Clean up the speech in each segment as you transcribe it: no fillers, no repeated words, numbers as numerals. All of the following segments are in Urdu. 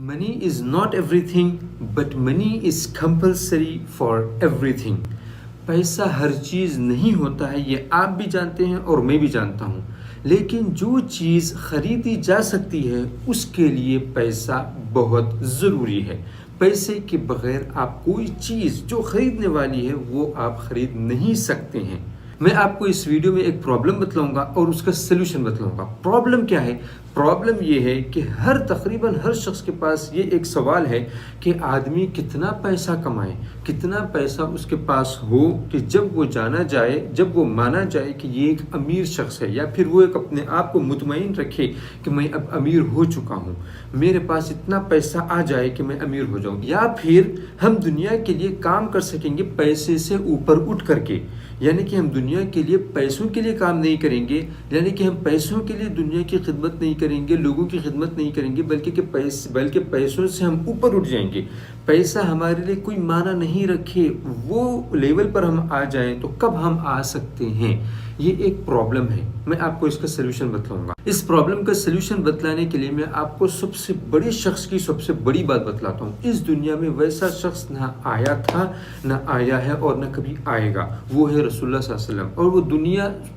Money is not everything, but money is compulsory for everything. پیسہ ہر چیز نہیں ہوتا ہے، یہ آپ بھی جانتے ہیں اور میں بھی جانتا ہوں، لیکن جو چیز خریدی جا سکتی ہے اس کے لیے پیسہ بہت ضروری ہے۔ پیسے کے بغیر آپ کوئی چیز جو خریدنے والی ہے وہ آپ خرید نہیں سکتے ہیں۔ میں آپ کو اس ویڈیو میں ایک پرابلم بتلاؤں گا اور اس کا سلوشن بتلاؤں گا۔ پرابلم کیا ہے؟ پرابلم یہ ہے کہ تقریباً ہر شخص کے پاس یہ ایک سوال ہے کہ آدمی کتنا پیسہ کمائے، کتنا پیسہ اس کے پاس ہو کہ جب وہ جانا جائے، جب وہ مانا جائے کہ یہ ایک امیر شخص ہے، یا پھر وہ ایک اپنے آپ کو مطمئن رکھے کہ میں اب امیر ہو چکا ہوں، میرے پاس اتنا پیسہ آ جائے کہ میں امیر ہو جاؤں، یا پھر ہم دنیا کے لیے کام کر سکیں گے پیسے سے اوپر اٹھ کر کے، یعنی کہ ہم دنیا کے لیے پیسوں کے لیے کام نہیں کریں گے، یعنی کہ ہم پیسوں کے لیے دنیا کی خدمت نہیں کریں گے، لوگوں کی خدمت نہیں کریں گے، بلکہ پیسوں سے ہم اوپر اٹھ جائیں گے۔ پیسہ ہمارے لیے کوئی معنی نہیں رکھے، وہ لیول پر ہم آ جائیں تو کب ہم آ سکتے ہیں؟ یہ ایک پرابلم ہے، میں آپ کو اس کا سلوشن بتلاؤں گا۔ اس پرابلم کا سلوشن بتلانے کے لیے میں آپ کو سب سے بڑے شخص کی سب سے بڑی بات بتلاتا ہوں۔ اس دنیا میں ویسا شخص نہ آیا تھا، نہ آیا ہے اور نہ کبھی آئے گا، وہ ہے رسول اللہ صلی اللہ علیہ وسلم، اور وہ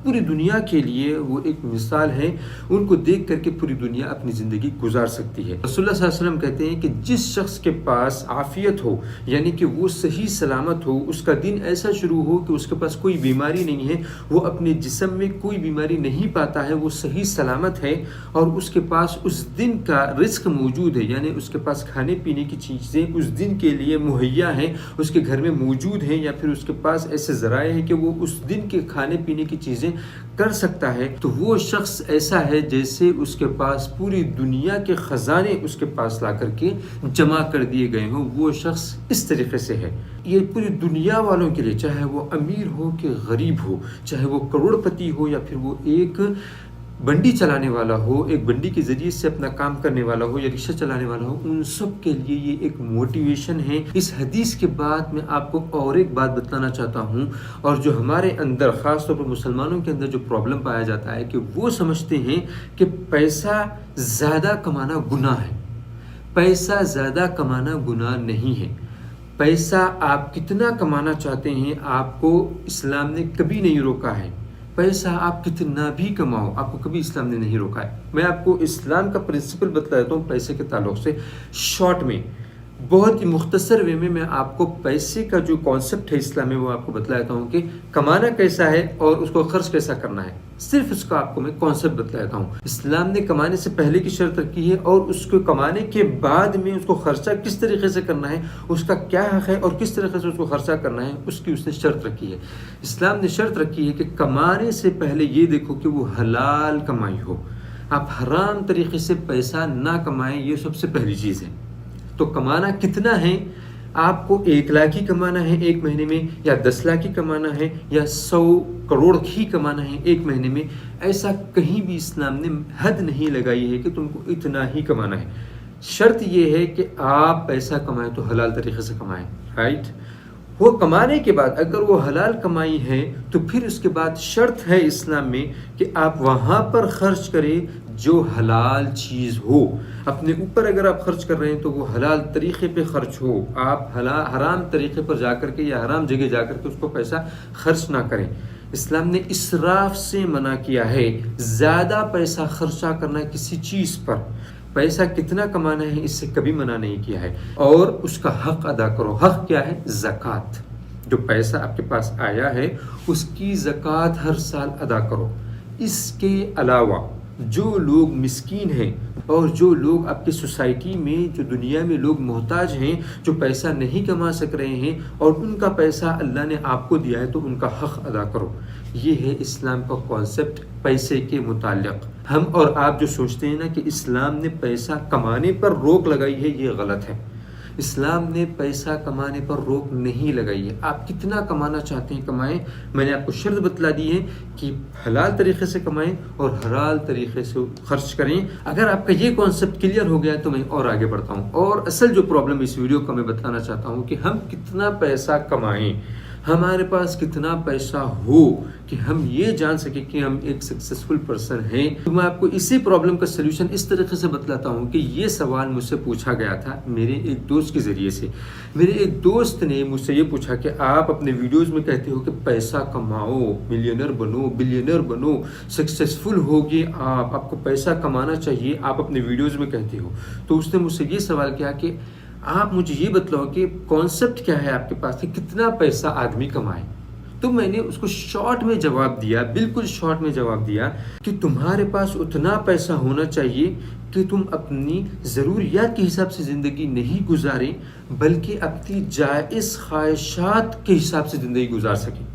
پوری دنیا کے لیے وہ ایک مثال ہے، ان کو دیکھ کر کے پوری دنیا اپنی زندگی گزار سکتی ہے۔ رسول اللہ صلی اللہ علیہ وسلم کہتے ہیں کہ جس شخص کے پاس عافیت ہو، یعنی کہ وہ صحیح سلامت ہو، اس کا دن ایسا شروع ہو کہ اس کے پاس کوئی بیماری نہیں ہے، وہ اپنے جسم میں کوئی بیماری نہیں پاتا ہے، وہ صحیح سلامت ہے، اور اس کے پاس اس دن کا رزق موجود ہے، یعنی اس کے پاس کھانے پینے کی چیزیں اس دن کے لیے مہیا ہیں، اس کے گھر میں موجود ہیں، یا پھر اس کے پاس ایسے ذرائع ہیں کہ وہ اس دن کے کھانے پینے کی چیزیں کر سکتا ہے، تو وہ شخص ایسا ہے جیسے اس کے پاس پوری دنیا کے خزانے اس کے پاس لا کر کے جمع کر دیے گئے ہوں، وہ شخص اس طریقے سے ہے۔ یہ پوری دنیا والوں کے لیے، چاہے وہ امیر ہو کہ غریب ہو، چاہے وہ کروڑ پتی ہو یا پھر وہ ایک بنڈی چلانے والا ہو، ایک بنڈی کے ذریعے سے اپنا کام کرنے والا ہو یا رکشہ چلانے والا ہو، ان سب کے لیے یہ ایک موٹیویشن ہے۔ اس حدیث کے بعد میں آپ کو اور ایک بات بتانا چاہتا ہوں، اور جو ہمارے اندر خاص طور پر مسلمانوں کے اندر جو پرابلم پایا جاتا ہے کہ وہ سمجھتے ہیں کہ پیسہ زیادہ کمانا گناہ ہے۔ پیسہ زیادہ کمانا گناہ نہیں ہے۔ پیسہ آپ کتنا کمانا چاہتے ہیں آپ کو اسلام نے کبھی نہیں روکا ہے۔ پیسہ آپ کتنا بھی کماؤ، آپ کو کبھی اسلام نے نہیں روکا ہے۔ میں آپ کو اسلام کا پرنسپل بتلا دیتا ہوں پیسے کے تعلق سے، شارٹ میں، بہت ہی مختصر وے میں آپ کو پیسے کا جو کانسیپٹ ہے اسلام میں وہ آپ کو بتلا دیتا ہوں کہ کمانا کیسا ہے اور اس کو خرچ کیسا کرنا ہے۔ صرف اس کا آپ کو میں کانسیپٹ بتلا دیتا ہوں۔ اسلام نے کمانے سے پہلے کی شرط رکھی ہے، اور اس کو کمانے کے بعد میں اس کو خرچہ کس طریقے سے کرنا ہے، اس کا کیا حق ہے اور کس طریقے سے اس کو خرچہ کرنا ہے، اس کی اس نے شرط رکھی ہے۔ اسلام نے شرط رکھی ہے کہ کمانے سے پہلے یہ دیکھو کہ وہ حلال کمائی ہو، آپ حرام طریقے سے پیسہ نہ کمائیں، یہ سب سے پہلی چیز ہے۔ تو کمانا کتنا ہے؟ آپ کو 1 لاکھ ہی کمانا ہے ایک مہینے میں، یا 10 لاکھ ہی کمانا ہے، یا 100 کروڑ ہی کمانا ہے ایک مہینے میں؟ ایسا کہیں بھی اسلام نے حد نہیں لگائی ہے کہ تم کو اتنا ہی کمانا ہے۔ شرط یہ ہے کہ آپ پیسہ کمائیں تو حلال طریقے سے کمائیں، رائٹ؟ وہ کمانے کے بعد اگر وہ حلال کمائی ہے تو پھر اس کے بعد شرط ہے اسلام میں کہ آپ وہاں پر خرچ کریں جو حلال چیز ہو۔ اپنے اوپر اگر آپ خرچ کر رہے ہیں تو وہ حلال طریقے پہ خرچ ہو، آپ حرام طریقے پر جا کر کے یا حرام جگہ جا کر کے اس کو پیسہ خرچ نہ کریں۔ اسلام نے اسراف سے منع کیا ہے، زیادہ پیسہ خرچہ کرنا کسی چیز پر۔ پیسہ کتنا کمانا ہے اس سے کبھی منع نہیں کیا ہے، اور اس کا حق ادا کرو۔ حق کیا ہے؟ زکوٰۃ۔ جو پیسہ آپ کے پاس آیا ہے اس کی زکوٰۃ ہر سال ادا کرو۔ اس کے علاوہ جو لوگ مسکین ہیں اور جو لوگ آپ کی سوسائٹی میں، جو دنیا میں لوگ محتاج ہیں، جو پیسہ نہیں کما سک رہے ہیں اور ان کا پیسہ اللہ نے آپ کو دیا ہے، تو ان کا حق ادا کرو۔ یہ ہے اسلام کا کانسیپٹ پیسے کے متعلق۔ ہم اور آپ جو سوچتے ہیں نا کہ اسلام نے پیسہ کمانے پر روک لگائی ہے، یہ غلط ہے۔ اسلام نے پیسہ کمانے پر روک نہیں لگائی ہے۔ آپ کتنا کمانا چاہتے ہیں کمائیں، میں نے آپ کو شرط بتلا دی ہے کہ حلال طریقے سے کمائیں اور حلال طریقے سے خرچ کریں۔ اگر آپ کا یہ کانسیپٹ کلیئر ہو گیا تو میں اور آگے بڑھتا ہوں، اور اصل جو پرابلم اس ویڈیو کو میں بتانا چاہتا ہوں کہ ہم کتنا پیسہ کمائیں، ہمارے پاس کتنا پیسہ ہو کہ ہم یہ جان سکیں کہ ہم ایک سکسیسفل پرسن ہیں. تو میں آپ کو اسی پرابلم کا سلوشن اس طریقے سے بتلاتا ہوں کہ یہ سوال مجھ سے پوچھا گیا تھا میرے ایک دوست کے ذریعے سے. میرے ایک دوست نے مجھ سے یہ پوچھا کہ آپ اپنے ویڈیوز میں کہتے ہو کہ پیسہ کماؤ، ملینئر بنو، بلینئر بنو، سکسیسفل ہوگی، آپ کو پیسہ کمانا چاہیے، آپ اپنے ویڈیوز میں کہتے ہو. تو اس نے مجھ سے یہ سوال کیا کہ آپ مجھے یہ بتلاؤ کہ کانسیپٹ کیا ہے آپ کے پاس کہ کتنا پیسہ آدمی کمائے. تو میں نے اس کو شارٹ میں جواب دیا، بالکل شارٹ میں جواب دیا کہ تمہارے پاس اتنا پیسہ ہونا چاہیے کہ تم اپنی ضروریات کے حساب سے زندگی نہیں گزاریں بلکہ اپنی جائز خواہشات کے حساب سے زندگی گزار سکیں.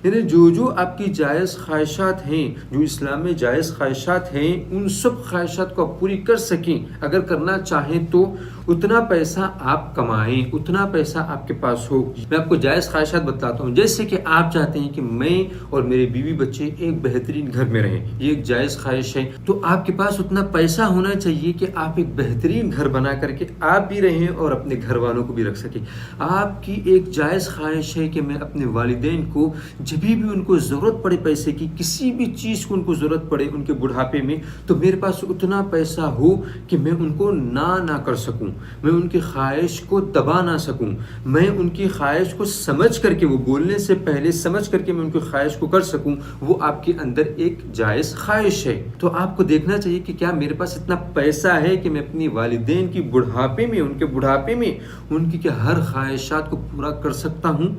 یعنی جو آپ کی جائز خواہشات ہیں، جو اسلام میں جائز خواہشات ہیں، ان سب خواہشات کو آپ پوری کر سکیں. اگر کرنا چاہیں تو اتنا پیسہ آپ کمائیں، اتنا پیسہ آپ کے پاس ہو. میں آپ کو جائز خواہشات بتلاتا ہوں. جیسے کہ آپ چاہتے ہیں کہ میں اور میرے بیوی بچے ایک بہترین گھر میں رہیں، یہ ایک جائز خواہش ہے. تو آپ کے پاس اتنا پیسہ ہونا چاہیے کہ آپ ایک بہترین گھر بنا کر کے آپ بھی رہیں اور اپنے گھر والوں کو بھی رکھ سکیں. آپ کی ایک جائز خواہش ہے کہ میں اپنے والدین کو جب بھی ان کو ضرورت پڑے پیسے کی، کسی بھی چیز کو ان کو ضرورت پڑے ان کے بڑھاپے میں، تو میرے پاس اتنا پیسہ ہو کہ میں ان کو نہ کر سکوں، میں ان کی خواہش کو دبا نہ سکوں، میں ان کی خواہش کو سمجھ کر کے، وہ بولنے سے پہلے سمجھ کر کے میں ان کی خواہش کو کر سکوں. وہ آپ کے اندر ایک جائز خواہش ہے. تو آپ کو دیکھنا چاہیے کہ کیا میرے پاس اتنا پیسہ ہے کہ میں اپنی والدین کی بڑھاپے میں، ان کے بڑھاپے میں ان کی کیا ہر خواہشات کو پورا کر سکتا ہوں.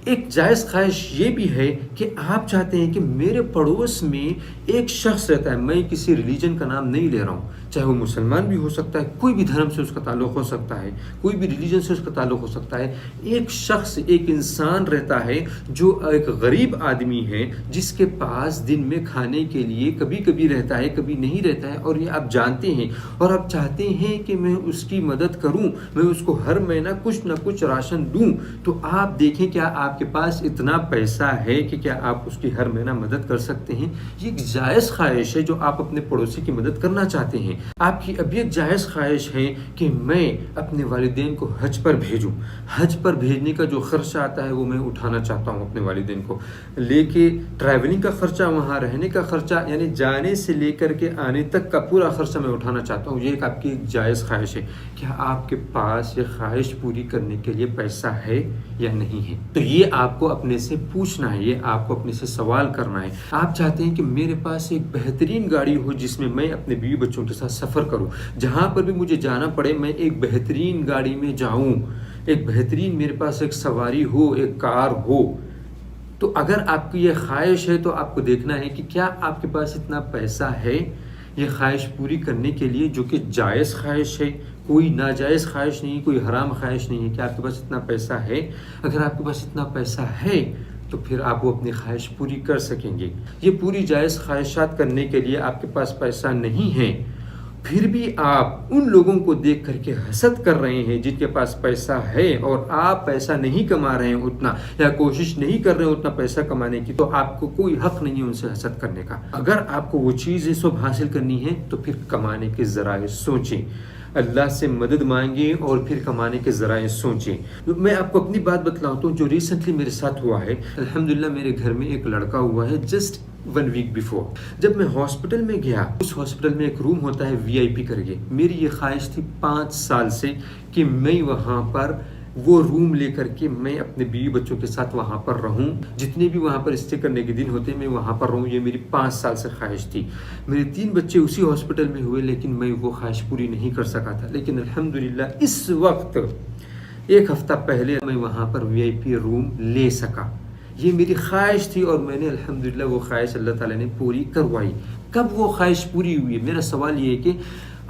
ایک جائز خواہش یہ بھی ہے کہ آپ چاہتے ہیں کہ میرے پڑوس میں ایک شخص رہتا ہے، میں کسی ریلیجن کا نام نہیں لے رہا ہوں، چاہے وہ مسلمان بھی ہو سکتا ہے، کوئی بھی دھرم سے اس کا تعلق ہو سکتا ہے، کوئی بھی ریلیجن سے اس کا تعلق ہو سکتا ہے. ایک شخص، ایک انسان رہتا ہے جو ایک غریب آدمی ہے، جس کے پاس دن میں کھانے کے لیے کبھی کبھی رہتا ہے، کبھی نہیں رہتا ہے، اور یہ آپ جانتے ہیں اور آپ چاہتے ہیں کہ میں اس کی مدد کروں، میں اس کو ہر مہینہ کچھ نہ کچھ راشن دوں. تو آپ دیکھیں کیا آپ کے پاس اتنا پیسہ ہے کہ کیا آپ اس کی ہر مہینہ مدد کر سکتے ہیں. یہ ایک جائز خواہش ہے جو آپ اپنے پڑوسی کی مدد کرنا چاہتے ہیں. آپ کی ابھی ایک جائز خواہش ہے کہ میں اپنے والدین کو حج پر بھیجوں. حج پر بھیجنے کا جو خرچہ آتا ہے وہ میں اٹھانا چاہتا ہوں، اپنے والدین کو لے کے ٹریولنگ کا خرچہ، وہاں رہنے کا خرچہ، یعنی جانے سے لے کر کے آنے تک کا پورا خرچہ میں اٹھانا چاہتا ہوں. یہ ایک آپ کی ایک جائز خواہش ہے. کیا آپ کے پاس یہ خواہش پوری کرنے کے لیے پیسہ ہے یا نہیں ہے؟ تو یہ آپ کو اپنے سے پوچھنا ہے، یہ آپ کو اپنے سے سوال کرنا ہے. آپ چاہتے ہیں کہ میرے پاس ایک بہترین گاڑی ہو جس میں میں اپنے بیوی بچوں کے ساتھ سفر کروں، جہاں پر بھی مجھے جانا پڑے میں ایک بہترین گاڑی میں جاؤں، ایک بہترین میرے پاس ایک سواری ہو، ایک کار ہو. تو اگر آپ کی یہ خواہش ہے تو آپ کو دیکھنا ہے کہ کیا آپ کے پاس اتنا پیسہ ہے یہ خواہش پوری کرنے کے لیے، جو کہ جائز خواہش ہے، کوئی ناجائز خواہش نہیں، کوئی حرام خواہش نہیں ہے. کہ آپ کے پاس اتنا پیسہ ہے؟ اگر آپ کے پاس اتنا پیسہ ہے تو پھر آپ وہ اپنی خواہش پوری کر سکیں گے. یہ پوری جائز خواہشات کرنے کے لیے آپ کے پاس پیسہ نہیں ہے، پھر بھی آپ ان لوگوں کو دیکھ کر کے حسد کر رہے ہیں جن کے پاس پیسہ ہے، اور آپ پیسہ نہیں کما رہے ہیں اتنا، یا کوشش نہیں کر رہے ہیں اتنا پیسہ کمانے کی، تو آپ کو کوئی حق نہیں ہے ان سے حسد کرنے کا. اگر آپ کو وہ چیزیں سب حاصل کرنی ہے تو پھر کمانے کے ذرائع سوچیں، اللہ سے مدد مانگیں اور پھر کمانے کے ذرائع سوچیں. میں آپ کو اپنی بات بتلاتا ہوں جو ریسنٹلی میرے ساتھ ہوا ہے. الحمدللہ میرے گھر میں ایک لڑکا ہوا ہے جسٹ 1 ویک بیفور. جب میں ہاسپٹل میں گیا، اس ہاسپٹل میں ایک روم ہوتا ہے VIP کر کے. میری یہ خواہش تھی 5 سال سے کہ میں وہاں پر وہ روم لے کر کے میں اپنے بیوی بچوں کے ساتھ وہاں پر رہوں، جتنے بھی وہاں پر اسٹے کرنے کے دن ہوتے ہیں میں وہاں پر رہوں. یہ میری 5 سال سے خواہش تھی. میرے 3 بچے اسی ہاسپٹل میں ہوئے لیکن میں وہ خواہش پوری نہیں کر سکا تھا. لیکن الحمدللہ اس وقت 1 ہفتہ پہلے میں وہاں پر VIP روم لے سکا. یہ میری خواہش تھی اور میں نے الحمدللہ وہ خواہش اللہ تعالیٰ نے پوری کروائی. کب وہ خواہش پوری ہوئی ہے؟ میرا سوال یہ ہے کہ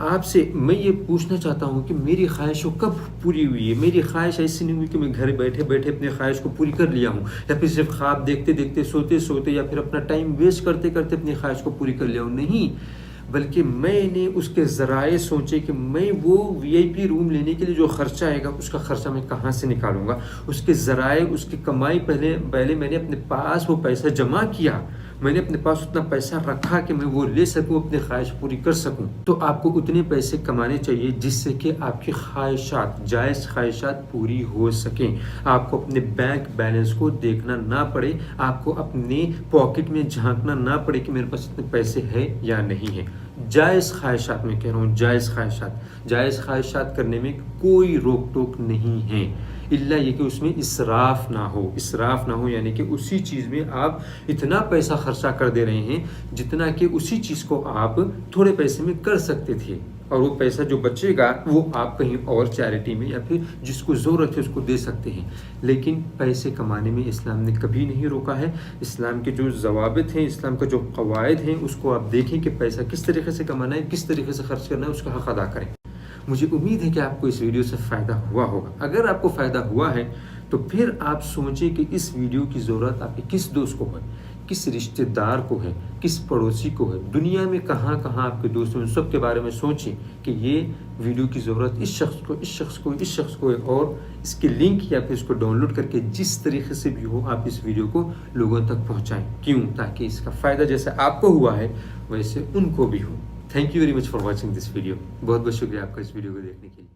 آپ سے میں یہ پوچھنا چاہتا ہوں کہ میری خواہش کب پوری ہوئی ہے؟ میری خواہش ایسی نہیں ہوئی کہ میں گھر بیٹھے بیٹھے اپنی خواہش کو پوری کر لیا ہوں، یا پھر صرف خواب دیکھتے دیکھتے، سوتے سوتے، یا پھر اپنا ٹائم ویسٹ کرتے کرتے اپنی خواہش کو پوری کر لیا ہوں. نہیں، بلکہ میں نے اس کے ذرائع سوچے کہ میں وہ VIP روم لینے کے لیے جو خرچہ آئے گا اس کا خرچہ میں کہاں سے نکالوں گا. اس کے ذرائع، اس کی کمائی، پہلے میں نے اپنے پاس وہ پیسہ جمع کیا. میں نے اپنے پاس اتنا پیسہ رکھا کہ میں وہ لے سکوں، اپنی خواہش پوری کر سکوں، تو آپ کو اتنے پیسے کمانے چاہیے جس سے کہ آپ کی خواہشات، جائز خواہشات پوری ہو سکیں۔ آپ کو اپنے بینک بیلنس کو دیکھنا نہ پڑے، آپ کو اپنے پاکٹ میں جھانکنا نہ پڑے کہ میرے پاس اتنے پیسے ہیں یا نہیں ہیں۔ جائز خواہشات میں کہہ رہا ہوں، جائز خواہشات کرنے میں کوئی روک ٹوک نہیں ہے، الا یہ کہ اس میں اسراف نہ ہو، یعنی کہ اسی چیز میں آپ اتنا پیسہ خرچہ کر دے رہے ہیں جتنا کہ اسی چیز کو آپ تھوڑے پیسے میں کر سکتے تھے، اور وہ پیسہ جو بچے گا وہ آپ کہیں اور چیریٹی میں یا پھر جس کو ضرورت ہے اس کو دے سکتے ہیں۔ لیکن پیسے کمانے میں اسلام نے کبھی نہیں روکا ہے۔ اسلام کے جو ضوابط ہیں، اسلام کا جو قواعد ہیں، اس کو آپ دیکھیں کہ پیسہ کس طریقے سے کمانا ہے، کس طریقے سے خرچ کرنا ہے، اس کا حق ادا کریں۔ مجھے امید ہے کہ آپ کو اس ویڈیو سے فائدہ ہوا ہوگا۔ اگر آپ کو فائدہ ہوا ہے تو پھر آپ سوچیں کہ اس ویڈیو کی ضرورت آپ کے کس دوست کو ہے، کس رشتہ دار کو ہے، کس پڑوسی کو ہے، دنیا میں کہاں کہاں آپ کے دوست ہیں، ان سب کے بارے میں سوچیں کہ یہ ویڈیو کی ضرورت اس شخص کو ہے، اور اس کی لنک یا پھر اس کو ڈاؤن لوڈ کر کے جس طریقے سے بھی ہو آپ اس ویڈیو کو لوگوں تک پہنچائیں۔ کیوں؟ تاکہ اس کا فائدہ جیسے آپ کو ہوا ہے ویسے ان کو بھی ہو۔ Thank you very much for watching this video. بہت بہت شکریہ آپ کا اس ویڈیو کو دیکھنے کے لیے۔